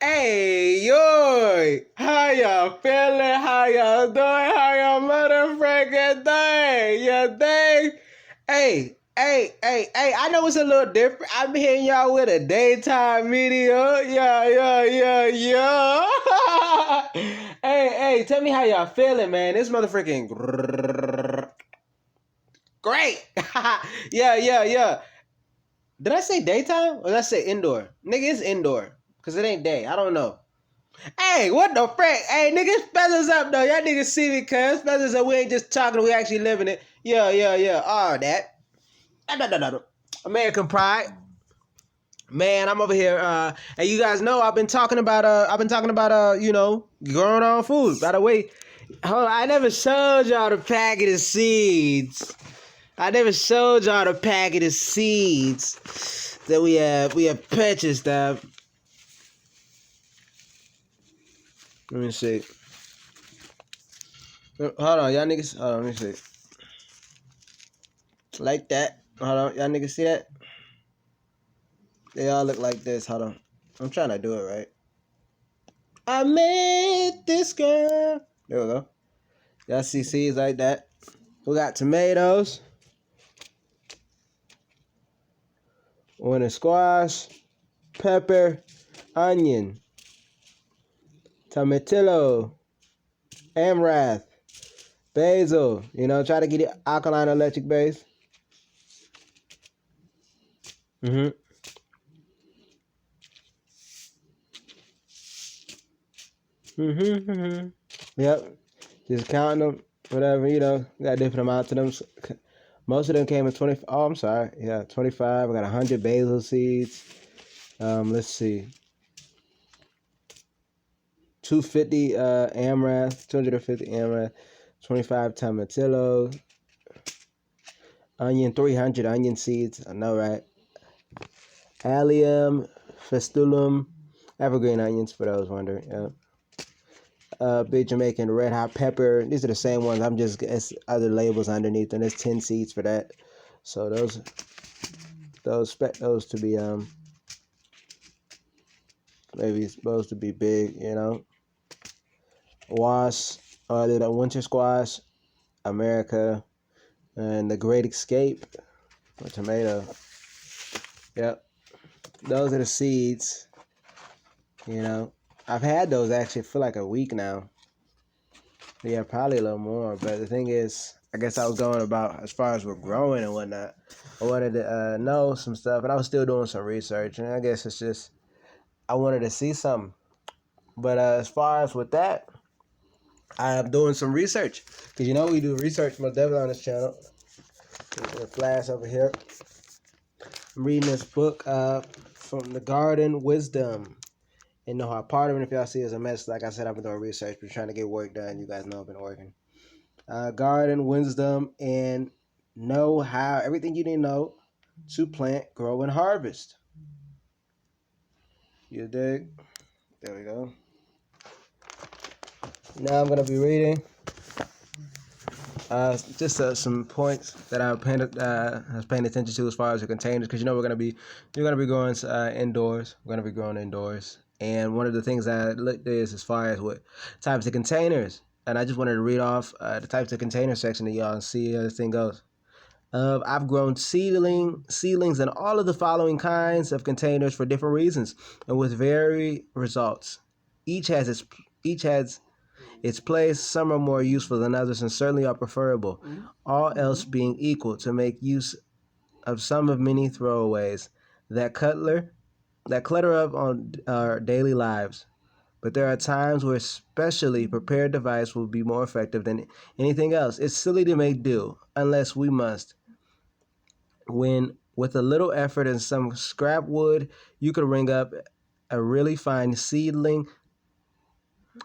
Hey, yo! How y'all feeling? How y'all doing? How y'all motherfucking doing? You think? Hey, I know it's a little different. I'm hitting y'all with a daytime video. Yeah. Hey, tell me how y'all feeling, man. This motherfucking great. Yeah. Did I say daytime or did I say indoor? Nigga, it's indoor. Because it ain't day. I don't know. Hey, what the frick? Hey, niggas, feathers up, though. Y'all niggas see me, cuz. Feathers up. We ain't just talking. We actually living it. Yeah. All that. No. American pride. Man, I'm over here. And you guys know I've been talking about growing our own food. By the way, hold on, I never showed y'all the packet of seeds. That we have purchased. Let me see. Hold on, y'all niggas. Hold on, let me see. Like that. Hold on, y'all niggas see that? They all look like this. Hold on. I'm trying to do it right. I met this girl. There we go. Y'all see seeds like that. We got tomatoes. Winter squash. Pepper. Onion. Tomatillo. Amaranth. Basil. Try to get it alkaline electric base. Yep. Just counting them, whatever, got different amounts of them. Most of them came in 20. Oh, I'm sorry. Yeah, 25. I got 100 basil seeds. Let's see. 250 amaranth, 250 amaranth, 25 tomatillo, onion, 300 onion seeds. I know, right? Allium, festulum, evergreen onions for those wondering. Yeah. Big Jamaican red hot pepper. These are the same ones. I'm just it's other labels underneath, and there's 10 seeds for that. So those expect those to be maybe supposed to be big, Wash, the winter squash, America, and the Great Escape, or tomato. Yep, those are the seeds. I've had those actually for like a week now. Yeah, probably a little more. But the thing is, I guess I was going about as far as we're growing and whatnot. I wanted to know some stuff, and I was still doing some research. And I guess it's just I wanted to see something. But as far as with that, I'm doing some research because we do research most definitely on this channel. There's a flash over here. I'm reading this book from the Garden Wisdom. And no hard part of it, if y'all see, is a mess. Like I said, I've been doing research, been trying to get work done. You guys know I've been working. Garden Wisdom and know how everything you need to know to plant, grow, and harvest. You dig? There we go. Now I'm gonna be reading just some points that I was paying attention to as far as the containers, because you're gonna be growing indoors. We're gonna be growing indoors, and one of the things I looked at is as far as what types of containers, and I just wanted to read off the types of container section that y'all see how this thing goes. I've grown seedlings in all of the following kinds of containers for different reasons and with varied results. Each has its place. Some are more useful than others and certainly are preferable, all else being equal, to make use of some of many throwaways that clutter up on our daily lives. But there are times where a specially prepared device will be more effective than anything else. It's silly to make do unless we must. When, with a little effort and some scrap wood, you could ring up a really fine seedling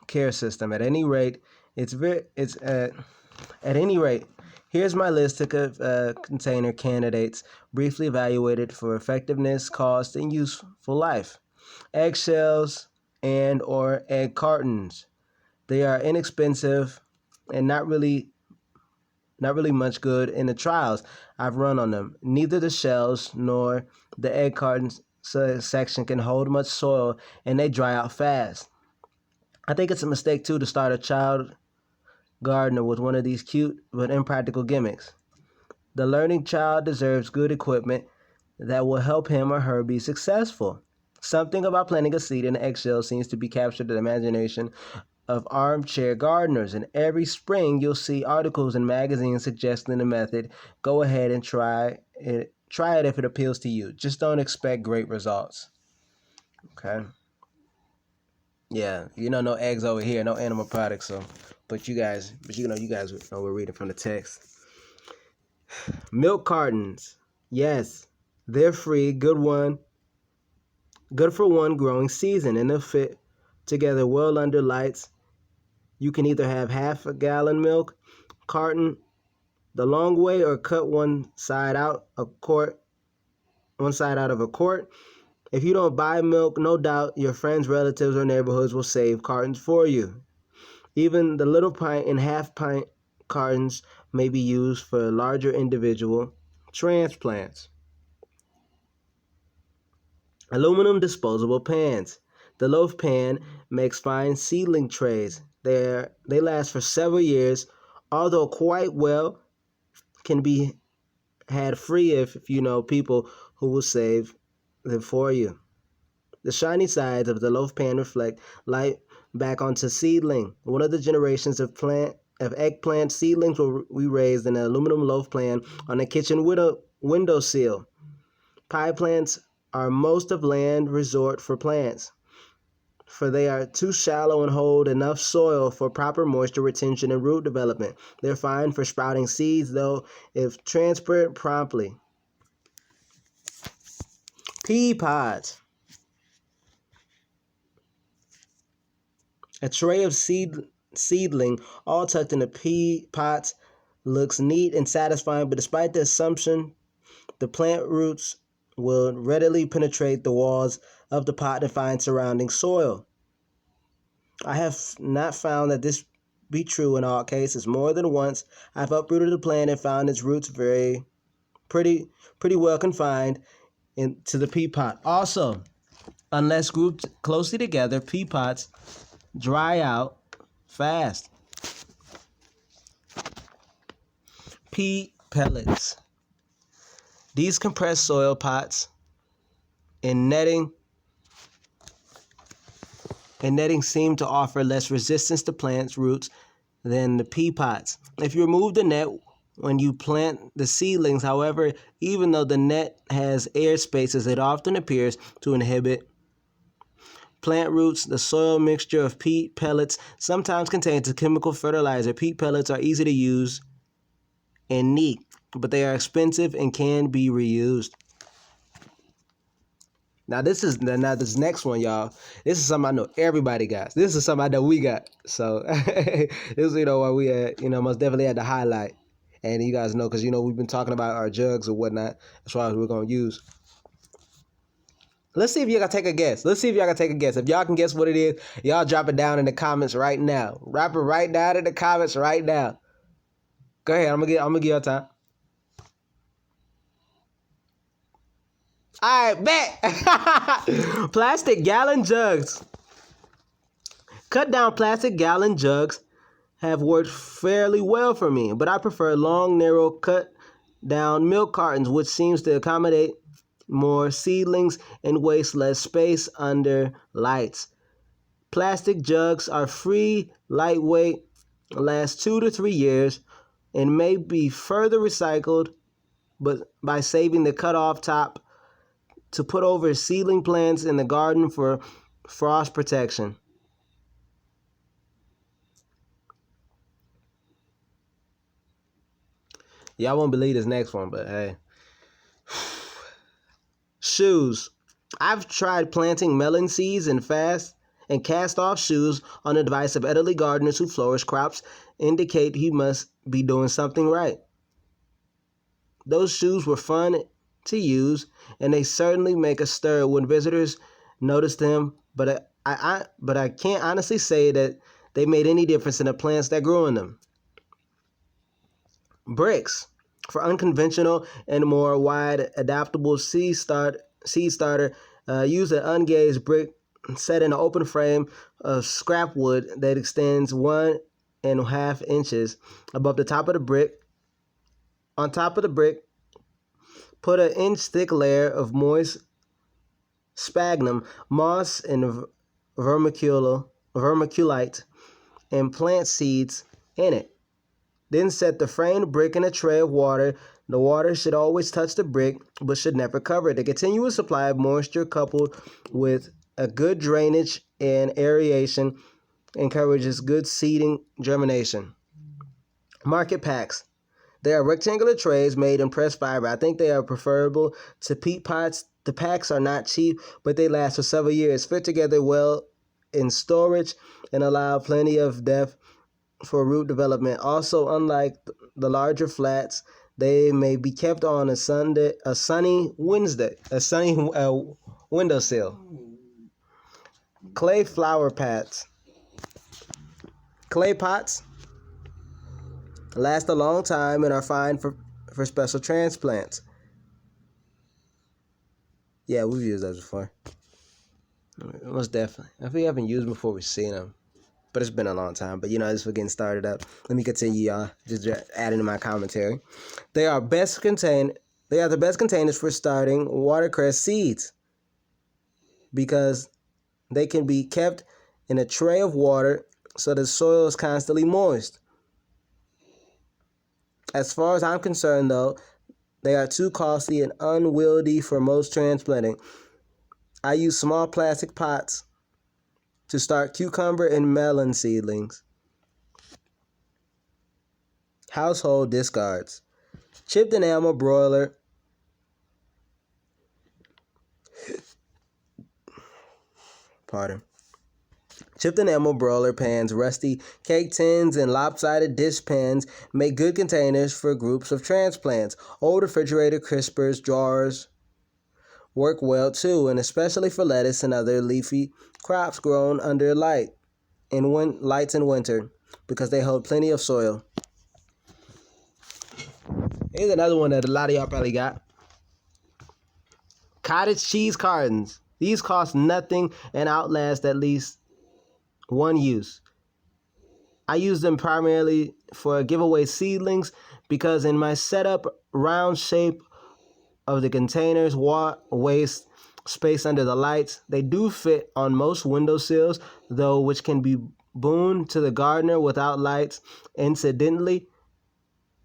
care system. At any rate, here's my list of container candidates, briefly evaluated for effectiveness, cost, and useful life. Eggshells and or egg cartons. They are inexpensive and not really much good in the trials I've run on them. Neither the shells nor the egg cartons section can hold much soil and they dry out fast. I think it's a mistake too to start a child gardener with one of these cute but impractical gimmicks. The learning child deserves good equipment that will help him or her be successful. Something about planting a seed in an eggshell seems to be captured the imagination of armchair gardeners, and every spring you'll see articles in magazines suggesting the method. Go ahead and try it. Try it if it appeals to you. Just don't expect great results. Okay. Yeah, no eggs over here, no animal products. So, but you guys know we're reading from the text. Milk cartons. Yes, they're free. Good for one growing season, and they'll fit together well under lights. You can either have half a gallon milk carton the long way or cut one side out of a quart. If you don't buy milk, no doubt your friends, relatives, or neighborhoods will save cartons for you. Even the little pint and half pint cartons may be used for larger individual transplants. Aluminum disposable pans. The loaf pan makes fine seedling trays. They last for several years, although quite well can be had free if you know people who will save them for you. The shiny sides of the loaf pan reflect light back onto seedling. One of the generations of eggplant seedlings we raised in an aluminum loaf pan on a kitchen windowsill. Pie plants are most of land resort for plants, for they are too shallow and hold enough soil for proper moisture retention and root development. They're fine for sprouting seeds, though, if transplanted promptly. Pea pods. A tray of seedling all tucked into pea pots looks neat and satisfying, but despite the assumption the plant roots will readily penetrate the walls of the pot and find surrounding soil. I have not found that this be true in all cases. More than once, I've uprooted a plant and found its roots pretty well confined into the pea pot. Also, unless grouped closely together, pea pots dry out fast. Pea pellets. These compressed soil pots and netting seem to offer less resistance to plants' roots than the pea pots. If you remove the net when you plant the seedlings, however, even though the net has air spaces, it often appears to inhibit plant roots. The soil mixture of peat pellets sometimes contains a chemical fertilizer. Peat pellets are easy to use and neat, but they are expensive and can be reused. Now this next one, y'all. This is something I know everybody got. This is something I know we got. So this is where we at. Most definitely had to highlight. And you guys know, because we've been talking about our jugs or whatnot as far as we're gonna use. Let's see if y'all can take a guess. If y'all can guess what it is, y'all drop it down in the comments right now. Drop it right down in the comments right now. Go ahead. I'm gonna give y'all time. All right, bet. Plastic gallon jugs. Cut down plastic gallon jugs have worked fairly well for me, but I prefer long, narrow, cut down milk cartons, which seems to accommodate more seedlings and waste less space under lights. Plastic jugs are free, lightweight, last 2 to 3 years, and may be further recycled, but by saving the cut-off top to put over seedling plants in the garden for frost protection. Y'all won't believe this next one, but hey. Shoes. I've tried planting melon seeds and cast-off shoes on the advice of elderly gardeners who flourish crops indicate he must be doing something right. Those shoes were fun to use, and they certainly make a stir when visitors notice them, but I can't honestly say that they made any difference in the plants that grew in them. Bricks. For unconventional and more wide adaptable seed starter, Use an ungauged brick set in an open frame of scrap wood that extends 1.5 inches above the top of the brick. On top of the brick, put an inch-thick layer of moist sphagnum, moss, and vermiculite, and plant seeds in it. Then set the framed brick in a tray of water. The water should always touch the brick, but should never cover it. The continuous supply of moisture coupled with a good drainage and aeration encourages good seeding germination. Market packs. They are rectangular trays made in pressed fiber. I think they are preferable to peat pots. The packs are not cheap, but they last for several years, fit together well in storage, and allow plenty of depth for root development. Also, unlike the larger flats, they may be kept on a sunny windowsill. Clay flower pots. Clay pots last a long time and are fine for special transplants. Yeah, we've used those before. Most definitely. If we haven't used them before, we've seen them. But it's been a long time. But, as we're getting started up, let me continue, y'all. Just adding to my commentary. They are the best containers for starting watercress seeds because they can be kept in a tray of water so the soil is constantly moist. As far as I'm concerned, though, they are too costly and unwieldy for most transplanting. I use small plastic pots to start cucumber and melon seedlings. Household discards. Chipped enamel broiler. Chipped enamel broiler pans, rusty cake tins, and lopsided dish pans make good containers for groups of transplants. Old refrigerator crispers jars work well too, and especially for lettuce and other leafy crops grown under lights in winter because they hold plenty of soil. Here's another one that a lot of y'all probably got. Cottage cheese cartons. These cost nothing and outlast at least one use. I use them primarily for giveaway seedlings because in my setup, round shape of the containers waste space under the lights. They do fit on most windowsills, though, which can be boon to the gardener without lights incidentally.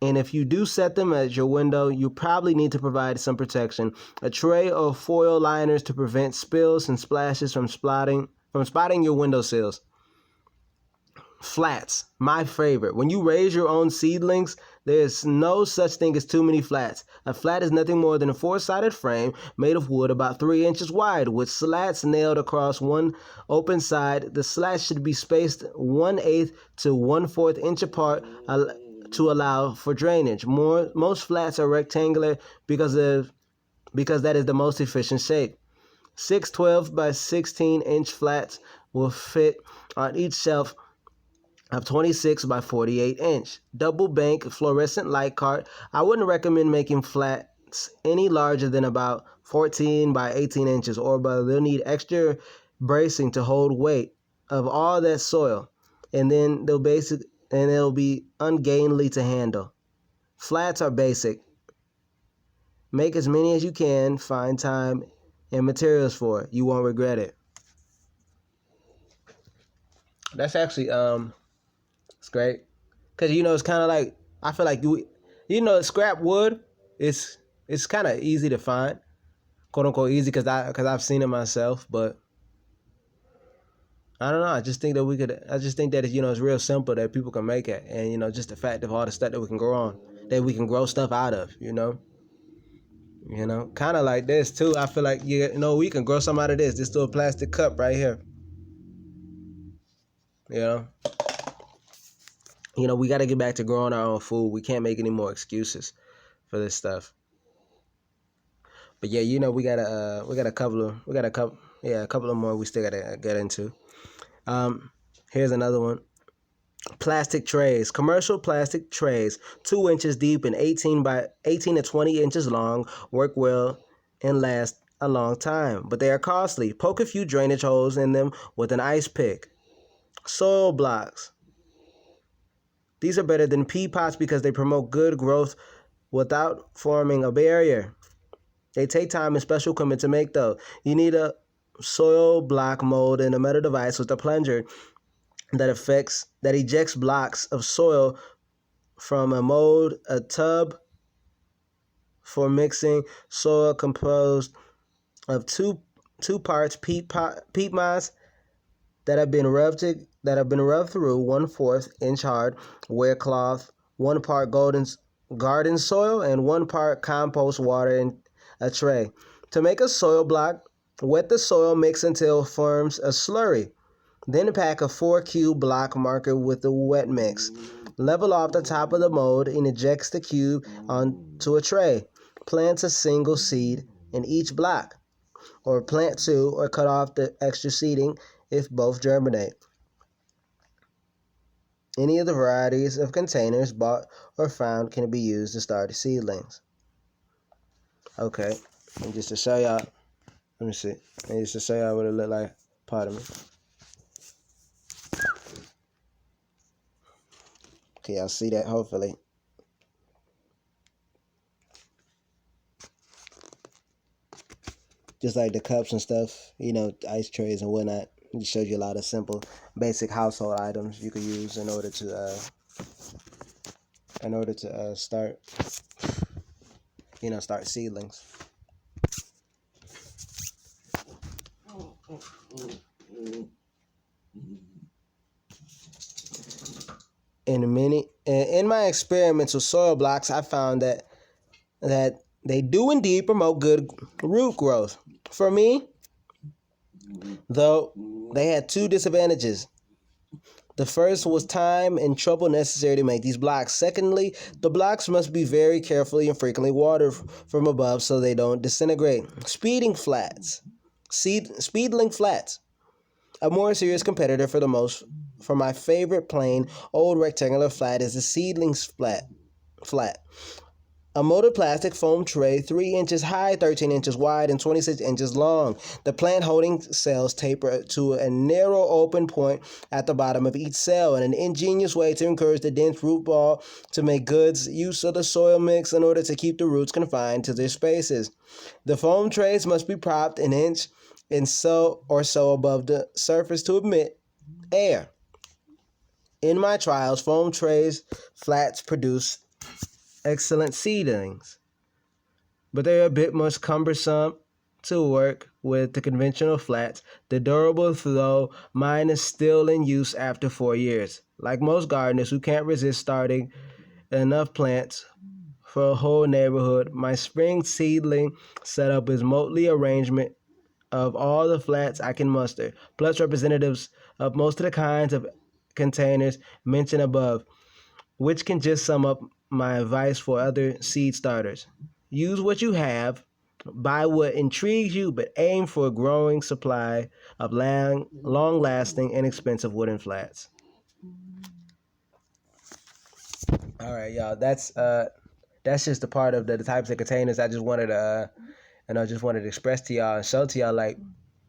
And if you do set them at your window, you probably need to provide some protection. A tray of foil liners to prevent spills and splashes from spotting your windowsills. Flats, my favorite. When you raise your own seedlings, there's no such thing as too many flats. A flat is nothing more than a 4-sided frame made of wood about 3 inches wide with slats nailed across one open side. The slats should be spaced 1/8 to 1/4 inch apart to allow for drainage. Most flats are rectangular because that is the most efficient shape. 6 12 by 16 inch flats will fit on each shelf of 26 by 48 inch. Double bank fluorescent light cart. I wouldn't recommend making flats any larger than about 14 by 18 inches but they'll need extra bracing to hold weight of all that soil. And then they'll be ungainly to handle. Flats are basic. Make as many as you can, find time and materials for it. You won't regret it. That's actually it's great. Cause it's kinda like I feel like scrap wood it's kinda easy to find. Quote unquote easy because I've seen it myself, but I don't know. I just think that it's real simple that people can make it, and just the fact of all the stuff that we can grow stuff out of, kind of like this too. I feel like we can grow some out of this. This little plastic cup right here. We got to get back to growing our own food. We can't make any more excuses for this stuff. But yeah, we got a couple of more we still gotta get into. Here's another one. Plastic trays. Commercial plastic trays, 2 inches deep and 18 to 20 inches long, work well and last a long time, but they are costly. Poke a few drainage holes in them with an ice pick. Soil blocks. These are better than pea pots because they promote good growth without forming a barrier. They take time and special equipment to make, though. You need a soil block mold and a metal device with a plunger that ejects blocks of soil from a mold, a tub for mixing soil composed of two parts peat moss that have been rubbed through 1/4 inch hard ware cloth, 1 part garden soil, and 1 part compost water in a tray. To make a soil block, wet the soil mix until it forms a slurry. Then pack a 4-cube block marker with the wet mix. Level off the top of the mold and eject the cube onto a tray. Plant a single seed in each block, or plant 2, or cut off the extra seeding if both germinate. Any of the varieties of containers bought or found can be used to start seedlings. Okay, and just to show y'all, let me see. And just to show y'all what it look like. Pardon me. Okay, y'all see that, hopefully. Just like the cups and stuff, ice trays and whatnot. It just shows you a lot of simple, basic household items you could use in order to start seedlings. In my experiments with soil blocks, I found that they do indeed promote good root growth. For me, though, they had 2 disadvantages. The first was time and trouble necessary to make these blocks. Secondly, the blocks must be very carefully and frequently watered from above so they don't disintegrate. Seedling flats. A more serious competitor for my favorite plain old rectangular flat is the seedlings flat. A molded plastic foam tray 3 inches high, 13 inches wide, and 26 inches long. The plant holding cells taper to a narrow open point at the bottom of each cell, in an ingenious way to encourage the dense root ball to make good use of the soil mix in order to keep the roots confined to their spaces. The foam trays must be propped an inch or so above the surface to admit air. In my trials, foam trays flats produce excellent seedlings, but they are a bit much cumbersome to work with the conventional flats. They're durable, though mine is still in use after 4 years. Like most gardeners who can't resist starting enough plants for a whole neighborhood, my spring seedling setup is mostly arrangement of all the flats I can muster, plus representatives of most of the kinds of containers mentioned above, which can just sum up my advice for other seed starters. Use what you have, buy what intrigues you, but aim for a growing supply of long-lasting, inexpensive wooden flats. All right, y'all. That's just a part of the types of containers I just wanted to express to y'all and show to y'all. Like,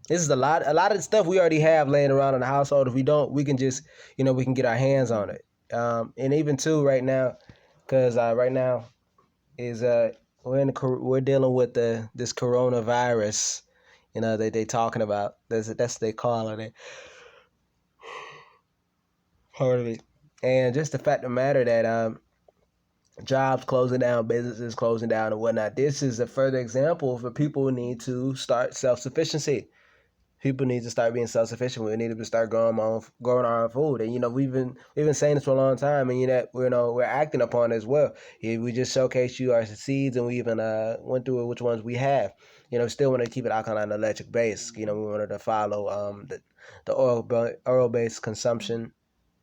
this is a lot of the stuff we already have laying around in the household. If we don't, we can just we can get our hands on it. And even too right now, because right now is we're dealing with this coronavirus, they talking about. That's what they calling it. Part of it, and just the fact of the matter that jobs closing down, businesses closing down, and whatnot. This is a further example for people who need to start self-sufficiency. People need to start being self-sufficient. We need to start growing our own food. And we've been saying this for a long time, and we're acting upon it as well. We just showcased you our seeds, and we even went through which ones we have. Still want to keep it alkaline and electric based. We wanted to follow the oil-based consumption,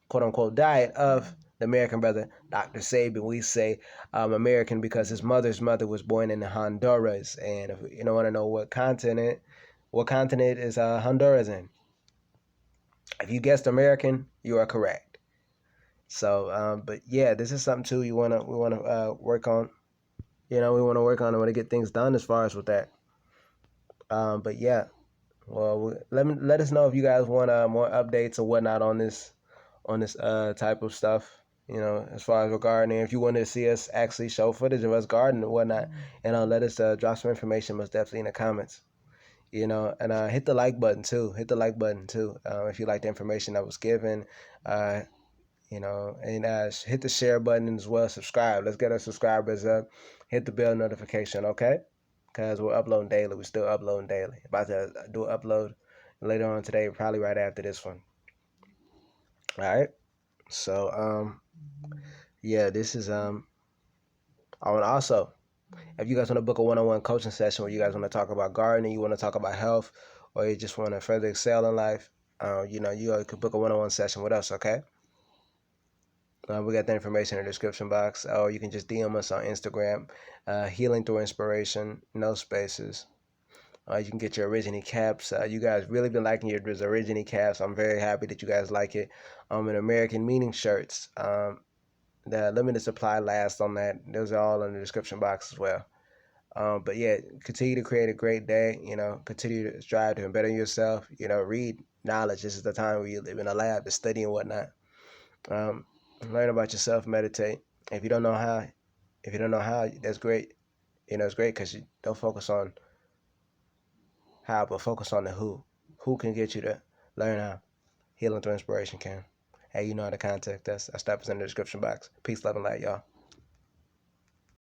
quote unquote, diet of the American brother, Dr. Saban. We say American because his mother's mother was born in Honduras, and if you don't want to know what continent is Honduras in? If you guessed American, you are correct. So, but yeah, this is something too we want to work on. We want to work on and want to get things done as far as with that. But yeah, well, let us know if you guys want more updates or whatnot on this type of stuff. You know, as far as regarding if you want to see us actually show footage of us gardening and whatnot, and let us drop some information most definitely in the comments. You know, and hit the like button too. Hit the like button too if you like the information that was given. You know, and hit the share button as well. Subscribe. Let's get our subscribers up. Hit the bell notification, okay? Because we're uploading daily. We're still uploading daily. About to do an upload later on today, probably right after this one. All right. So, yeah, this is I want also, if you guys want to book a one-on-one coaching session where you guys want to talk about gardening, you want to talk about health, or you just want to further excel in life, you know, you could book a one-on-one session with us, okay? We got the information in the description box, or you can just DM us on Instagram, Healing Through Inspiration, no spaces. You can get your Origine caps. You guys really been liking your Origine caps. I'm very happy that you guys like it. And American Meaning shirts. The limited supply lasts on that. Those are all in the description box as well. But yeah, continue to create a great day. You know, continue to strive to better yourself. You know, read knowledge. This is the time where you live in a lab to study and whatnot. Um, Learn about yourself. Meditate. If you don't know how, that's great. You know, it's great because you don't focus on how, but focus on the who. Who can get you to learn how? Healing Through Inspiration can. Hey, you know how to contact us. Our stuff is in the description box. Peace, love, and light, y'all.